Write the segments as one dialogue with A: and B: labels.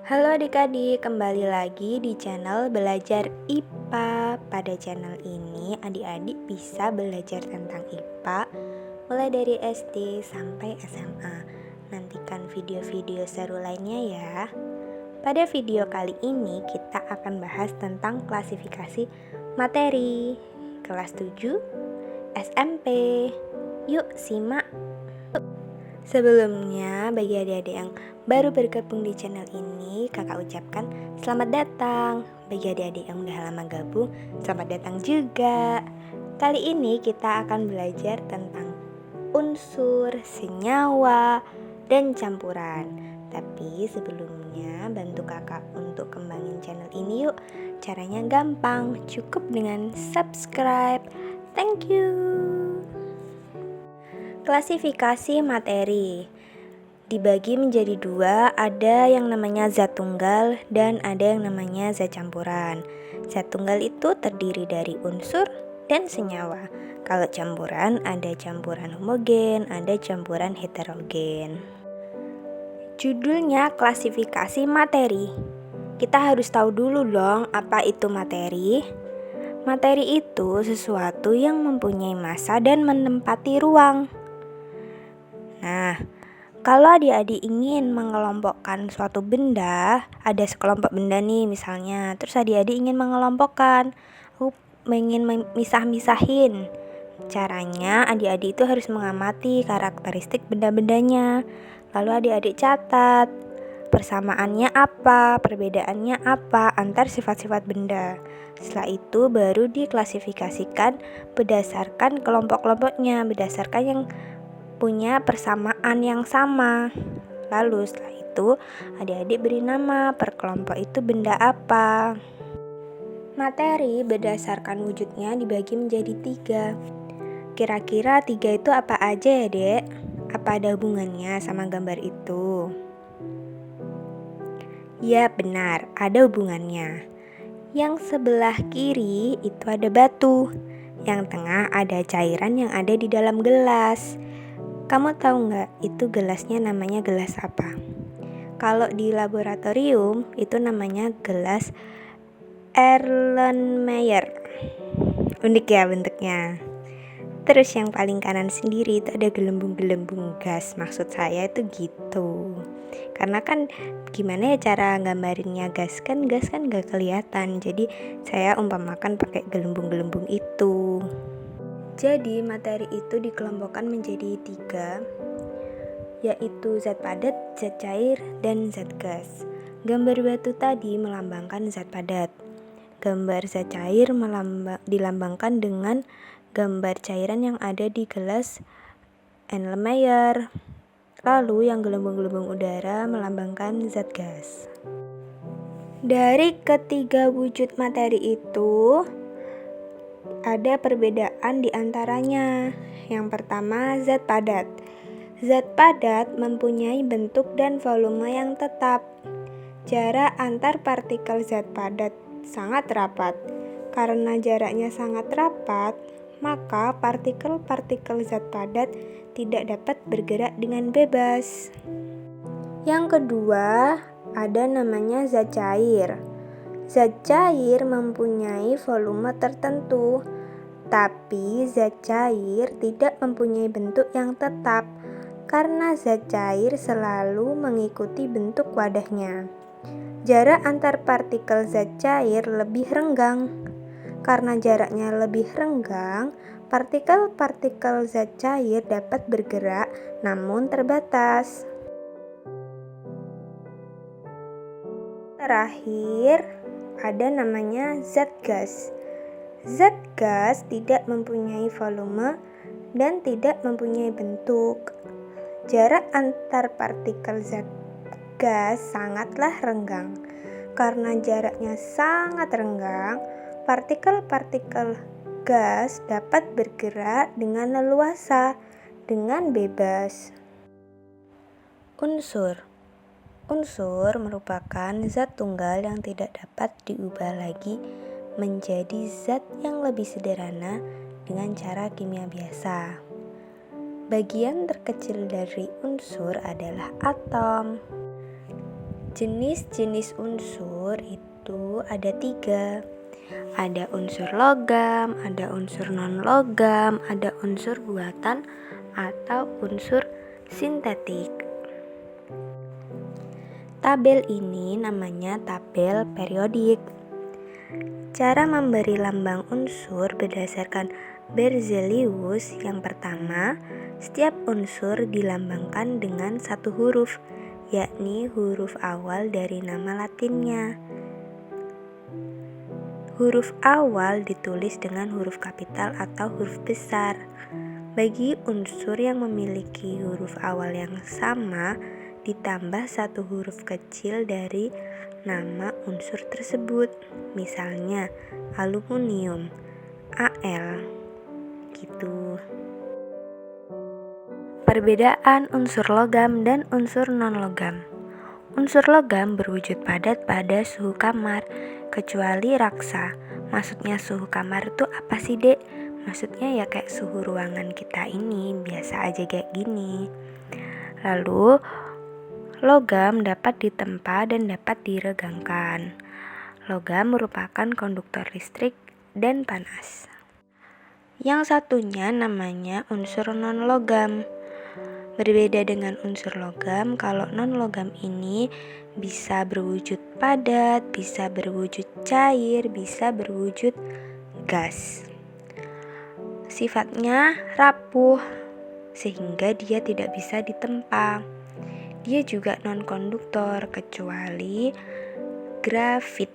A: Halo adik-adik, kembali lagi di channel Belajar IPA. Pada channel ini adik-adik bisa belajar tentang IPA mulai dari SD sampai SMA. Nantikan video-video seru lainnya ya. Pada video kali ini kita akan bahas tentang klasifikasi materi kelas 7 SMP. Yuk simak. Sebelumnya, bagi adik-adik yang baru bergabung di channel ini, kakak ucapkan selamat datang. Bagi adik-adik yang udah lama gabung, selamat datang juga. Kali ini kita akan belajar tentang unsur, senyawa, dan campuran. Tapi sebelumnya, bantu kakak untuk kembangin channel ini yuk. Caranya gampang, cukup dengan subscribe. Thank you. Klasifikasi materi dibagi menjadi dua, ada yang namanya zat tunggal dan ada yang namanya zat campuran. Zat tunggal itu terdiri dari unsur dan senyawa. Kalau campuran, ada campuran homogen, ada campuran heterogen. Judulnya klasifikasi materi. Kita harus tahu dulu dong apa itu materi. Materi itu sesuatu yang mempunyai massa dan menempati ruang. Nah, kalau adik-adik ingin mengelompokkan suatu benda, ada sekelompok benda nih misalnya, terus adik-adik ingin mengelompokkan, ingin misah-misahin. Caranya adik-adik itu harus mengamati karakteristik benda-bendanya. Lalu adik-adik catat persamaannya apa, perbedaannya apa antar sifat-sifat benda. Setelah itu baru diklasifikasikan berdasarkan kelompok-kelompoknya, berdasarkan yang punya persamaan yang sama. Lalu setelah itu adik-adik beri nama per kelompok itu benda apa. Materi berdasarkan wujudnya dibagi menjadi 3. Kira-kira 3 itu apa aja ya dek? Apa ada hubungannya sama gambar itu? Ya benar, ada hubungannya. Yang sebelah kiri itu ada batu, yang tengah ada cairan yang ada di dalam gelas. Kamu tahu nggak itu gelasnya namanya gelas apa? Kalau di laboratorium itu namanya gelas Erlenmeyer. Unik ya bentuknya. Terus yang paling kanan sendiri itu ada gelembung-gelembung gas. Maksud saya itu gitu. Karena kan gimana ya cara gambarinnya gas kan gak kelihatan. Jadi saya umpamakan pakai gelembung-gelembung itu. Jadi materi itu dikelompokkan menjadi 3, yaitu zat padat, zat cair, dan zat gas. Gambar batu tadi melambangkan zat padat. Gambar zat cair dilambangkan dengan gambar cairan yang ada di gelas Erlenmeyer. Lalu yang gelembung-gelembung udara melambangkan zat gas. Dari ketiga wujud materi itu ada perbedaan di antaranya. Yang pertama, zat padat. Zat padat mempunyai bentuk dan volume yang tetap. Jarak antar partikel zat padat sangat rapat. Karena jaraknya sangat rapat, maka partikel-partikel zat padat tidak dapat bergerak dengan bebas. Yang kedua, ada namanya zat cair. Zat cair mempunyai volume tertentu, tapi zat cair tidak mempunyai bentuk yang tetap karena zat cair selalu mengikuti bentuk wadahnya. Jarak antar partikel zat cair lebih renggang. Karena jaraknya lebih renggang, partikel-partikel zat cair dapat bergerak namun terbatas. Terakhir, ada namanya zat gas. Zat gas tidak mempunyai volume dan tidak mempunyai bentuk. Jarak antar partikel zat gas sangatlah renggang. Karena jaraknya sangat renggang, partikel-partikel gas dapat bergerak dengan leluasa, dengan bebas. Unsur merupakan zat tunggal yang tidak dapat diubah lagi menjadi zat yang lebih sederhana dengan cara kimia biasa. Bagian terkecil dari unsur adalah atom. Jenis-jenis unsur itu ada 3. Ada unsur logam, ada unsur non-logam, ada unsur buatan, atau unsur sintetik. Tabel ini namanya tabel periodik. Cara memberi lambang unsur berdasarkan Berzelius. Yang pertama, setiap unsur dilambangkan dengan satu huruf, yakni huruf awal dari nama latinnya. Huruf awal ditulis dengan huruf kapital atau huruf besar. Bagi unsur yang memiliki huruf awal yang sama, ditambah satu huruf kecil dari nama unsur tersebut. Misalnya aluminium, Al, gitu. Perbedaan unsur logam dan unsur non-logam. Unsur logam berwujud padat pada suhu kamar, kecuali raksa. Maksudnya suhu kamar itu apa sih, Dek? Maksudnya ya kayak suhu ruangan kita ini, biasa aja kayak gini. Lalu, logam dapat ditempa dan dapat diregangkan. Logam merupakan konduktor listrik dan panas. Yang satunya namanya unsur non-logam. Berbeda dengan unsur logam, kalau non-logam ini bisa berwujud padat, bisa berwujud cair, bisa berwujud gas. Sifatnya rapuh, sehingga dia tidak bisa ditempa. Dia juga non-konduktor kecuali grafit.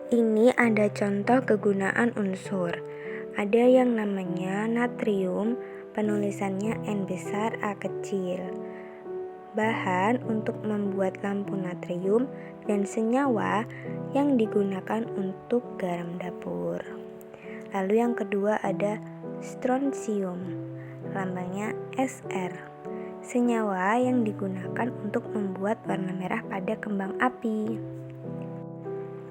A: Ini ada contoh kegunaan unsur. Ada yang namanya natrium, penulisannya N besar A kecil. Bahan untuk membuat lampu natrium dan senyawa yang digunakan untuk garam dapur. Lalu yang kedua ada strontium, lambangnya Sr. Senyawa yang digunakan untuk membuat warna merah pada kembang api.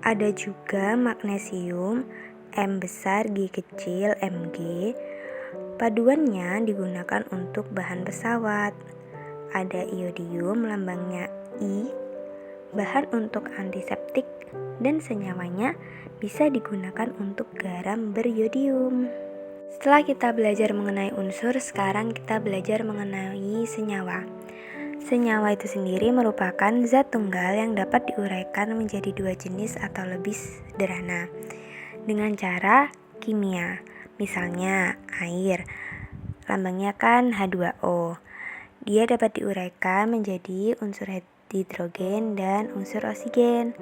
A: Ada juga magnesium, M besar G kecil Mg. Paduannya digunakan untuk bahan pesawat. Ada iodium, lambangnya I, bahan untuk antiseptik, dan senyawanya bisa digunakan untuk garam beriodium. Setelah kita belajar mengenai unsur, sekarang kita belajar mengenai senyawa. Senyawa itu sendiri merupakan zat tunggal yang dapat diuraikan menjadi 2 jenis atau lebih sederhana dengan cara kimia. Misalnya air, lambangnya kan H2O. Dia dapat diuraikan menjadi unsur hidrogen dan unsur oksigen.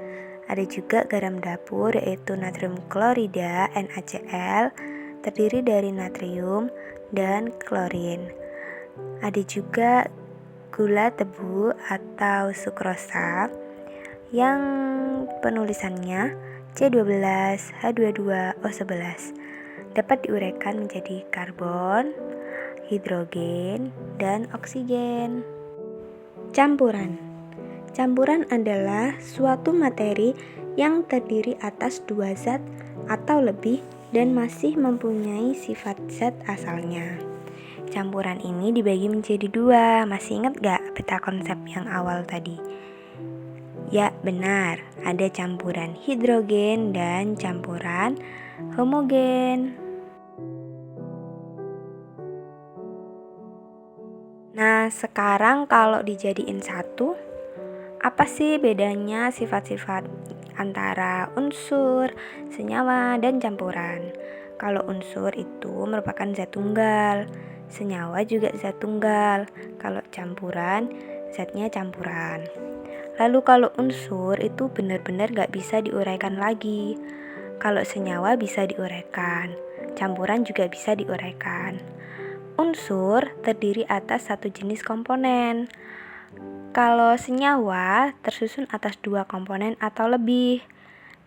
A: Ada juga garam dapur, yaitu natrium klorida NaCl, terdiri dari natrium dan klorin. Ada juga gula tebu atau sukrosa yang penulisannya C12H22O11, dapat diuraikan menjadi karbon, hidrogen, dan oksigen. Campuran. Campuran adalah suatu materi yang terdiri atas 2 zat atau lebih dan masih mempunyai sifat zat asalnya. Campuran ini dibagi menjadi 2. Masih ingat gak peta konsep yang awal tadi? Ya, benar. Ada campuran hidrogen dan campuran homogen. Nah, sekarang kalau dijadiin satu, apa sih bedanya sifat-sifat antara unsur, senyawa, dan campuran? Kalau unsur itu merupakan zat tunggal, senyawa juga zat tunggal. Kalau campuran, zatnya campuran. Lalu kalau unsur itu benar-benar gak bisa diuraikan lagi. Kalau senyawa bisa diuraikan, campuran juga bisa diuraikan. Unsur terdiri atas satu jenis komponen. Kalau senyawa tersusun atas 2 komponen atau lebih.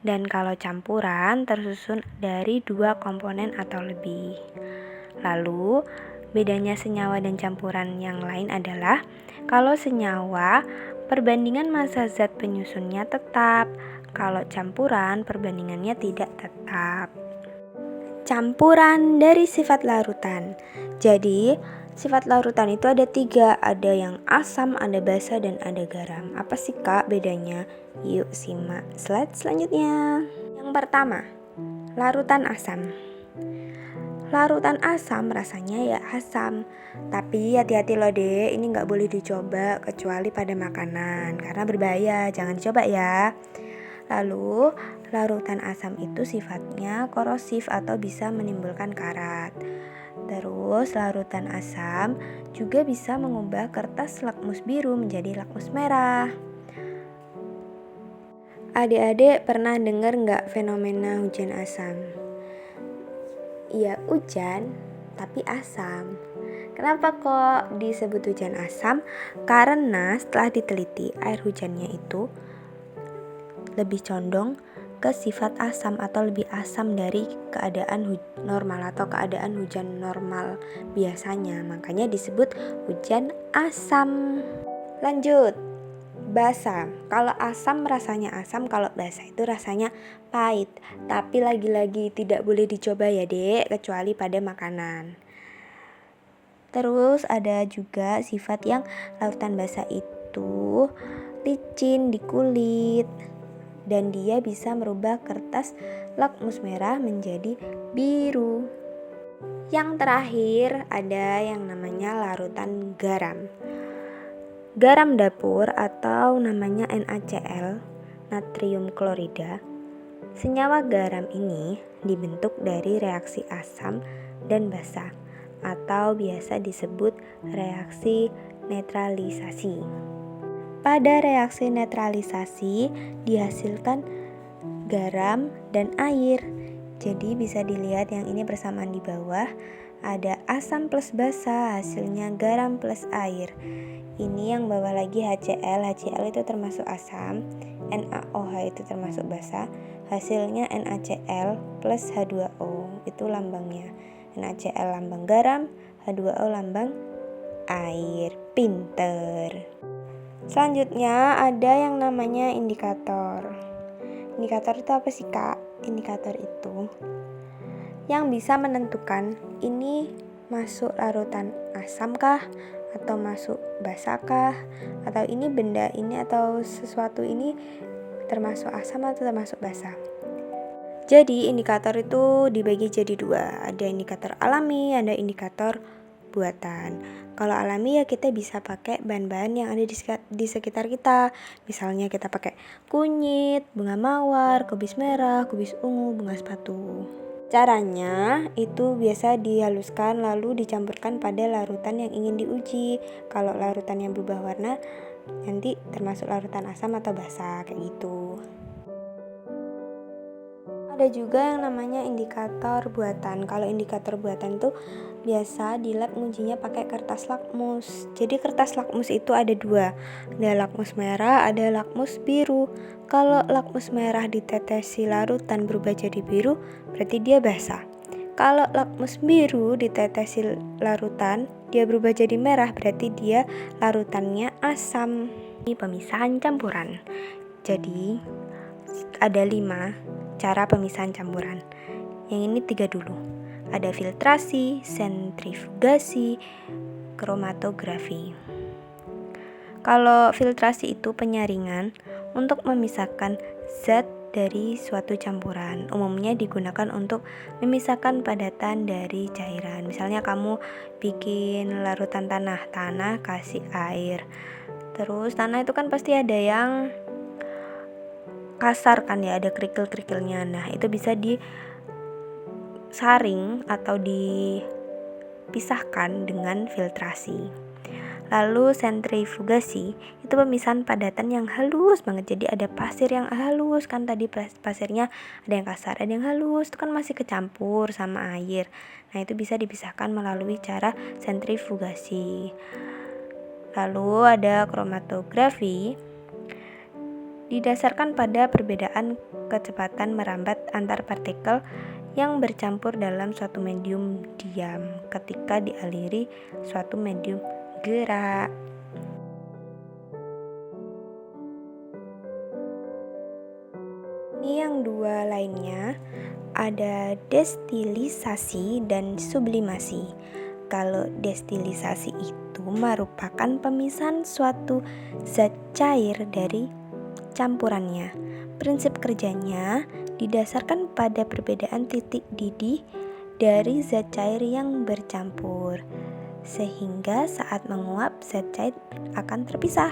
A: Dan kalau campuran tersusun dari 2 komponen atau lebih. Lalu, bedanya senyawa dan campuran yang lain adalah kalau senyawa, perbandingan massa zat penyusunnya tetap. Kalau campuran, perbandingannya tidak tetap. Campuran dari sifat larutan. Jadi, Sifat larutan itu ada 3, ada yang asam, ada basa, dan ada garam. Apa sih Kak bedanya? Yuk simak slide selanjutnya. Yang pertama, larutan asam. Larutan asam rasanya ya asam, tapi hati-hati loh dek, ini nggak boleh dicoba kecuali pada makanan karena berbahaya, jangan dicoba ya. Lalu larutan asam itu sifatnya korosif atau bisa menimbulkan karat. Terus larutan asam juga bisa mengubah kertas lakmus biru menjadi lakmus merah. Adik-adik pernah dengar nggak fenomena hujan asam? Iya hujan, tapi asam. Kenapa kok disebut hujan asam? Karena setelah diteliti air hujannya itu lebih condong ke sifat asam atau lebih asam dari keadaan normal atau keadaan hujan normal biasanya. Makanya disebut hujan asam. Lanjut, basa. Kalau asam rasanya asam, kalau basa itu rasanya pahit. Tapi lagi-lagi tidak boleh dicoba ya dek, kecuali pada makanan. Terus ada juga sifat yang larutan basa itu licin di kulit dan dia bisa merubah kertas lakmus merah menjadi biru. Yang terakhir ada yang namanya larutan garam. Garam dapur atau namanya NaCl, natrium klorida. Senyawa garam ini dibentuk dari reaksi asam dan basa atau biasa disebut reaksi netralisasi. Pada reaksi netralisasi dihasilkan garam dan air. Jadi bisa dilihat yang ini bersamaan di bawah, ada asam plus basa, hasilnya garam plus air. Ini yang bawah lagi HCl, HCl itu termasuk asam, NaOH itu termasuk basa, hasilnya NaCl plus H2O, itu lambangnya. NaCl lambang garam, H2O lambang air. Pinter. Selanjutnya ada yang namanya indikator. Indikator itu apa sih Kak? Indikator itu yang bisa menentukan ini masuk larutan asam kah, atau masuk basa kah, atau ini benda ini atau sesuatu ini termasuk asam atau termasuk basa. Jadi indikator itu dibagi jadi 2, ada indikator alami, ada indikator buatan. Kalau alami ya kita bisa pakai bahan-bahan yang ada di sekitar kita. Misalnya kita pakai kunyit, bunga mawar, kubis merah, kubis ungu, bunga sepatu. Caranya itu biasa dihaluskan lalu dicampurkan pada larutan yang ingin diuji. Kalau larutan yang berubah warna nanti termasuk larutan asam atau basa kayak gitu. Ada juga yang namanya indikator buatan. Kalau indikator buatan itu biasa di lab ngujinya pakai kertas lakmus. Jadi kertas lakmus itu ada 2, ada lakmus merah, ada lakmus biru. Kalau lakmus merah ditetesi larutan berubah jadi biru, berarti dia basa. Kalau lakmus biru ditetesi larutan, dia berubah jadi merah, berarti dia larutannya asam. Ini pemisahan campuran. Jadi ada 5 cara pemisahan campuran. Yang ini 3 dulu. Ada filtrasi, sentrifugasi, kromatografi. Kalau filtrasi itu penyaringan untuk memisahkan zat dari suatu campuran. Umumnya digunakan untuk memisahkan padatan dari cairan. Misalnya kamu bikin larutan tanah kasih air. Terus tanah itu kan pasti ada yang kasar kan ya, ada kerikil-kerikilnya. Nah, itu bisa disaring atau dipisahkan dengan filtrasi. Lalu sentrifugasi itu pemisahan padatan yang halus banget. Jadi ada pasir yang halus kan, tadi pasirnya ada yang kasar, ada yang halus, itu kan masih kecampur sama air. Nah, itu bisa dipisahkan melalui cara sentrifugasi. Lalu ada kromatografi, didasarkan pada perbedaan kecepatan merambat antar partikel yang bercampur dalam suatu medium diam ketika dialiri suatu medium gerak. Ini yang 2 lainnya, ada destilisasi dan sublimasi. kalau destilisasi itu merupakan pemisahan suatu zat cair dari campurannya. Prinsip kerjanya didasarkan pada perbedaan titik didih dari zat cair yang bercampur, sehingga saat menguap zat cair akan terpisah.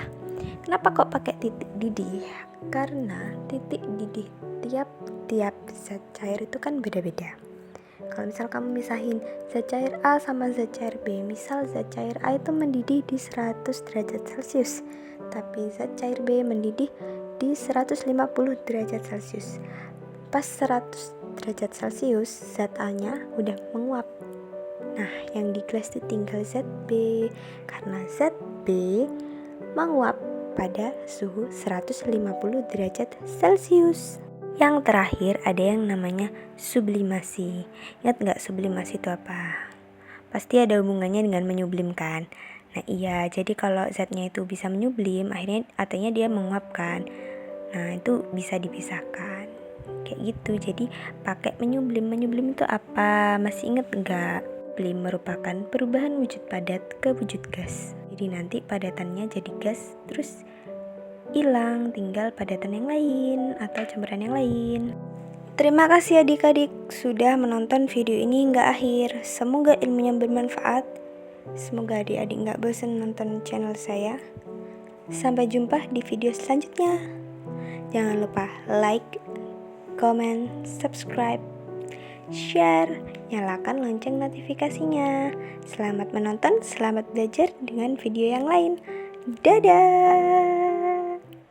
A: Kenapa kok pakai titik didih? Karena titik didih tiap zat cair itu kan beda-beda. Kalau misal kamu misahin zat cair A sama zat cair B, misal zat cair A itu mendidih di 100 derajat Celcius, tapi zat cair B mendidih di 150 derajat Celcius. Pas 100 derajat Celcius, zat A-nya udah menguap. Nah, yang di gelas itu tinggal zat B, karena zat B menguap pada suhu 150 derajat Celcius. Yang terakhir ada yang namanya sublimasi. Ingat nggak sublimasi itu apa? Pasti ada hubungannya dengan menyublimkan. Nah iya, jadi kalau zatnya itu bisa menyublim, akhirnya artinya dia menguapkan. Nah itu bisa dipisahkan. Kayak gitu, jadi pakai menyublim. Menyublim itu apa? Masih inget nggak? Sublim merupakan perubahan wujud padat ke wujud gas. Jadi nanti padatannya jadi gas, terus hilang, tinggal padatan yang lain atau campuran yang lain. Terima kasih adik-adik sudah menonton video ini hingga akhir. Semoga ilmunya bermanfaat. Semoga adik-adik gak bosan nonton channel saya. Sampai jumpa di video selanjutnya. Jangan lupa like, comment, subscribe, share, nyalakan lonceng notifikasinya. Selamat menonton, selamat belajar dengan video yang lain. Dadah!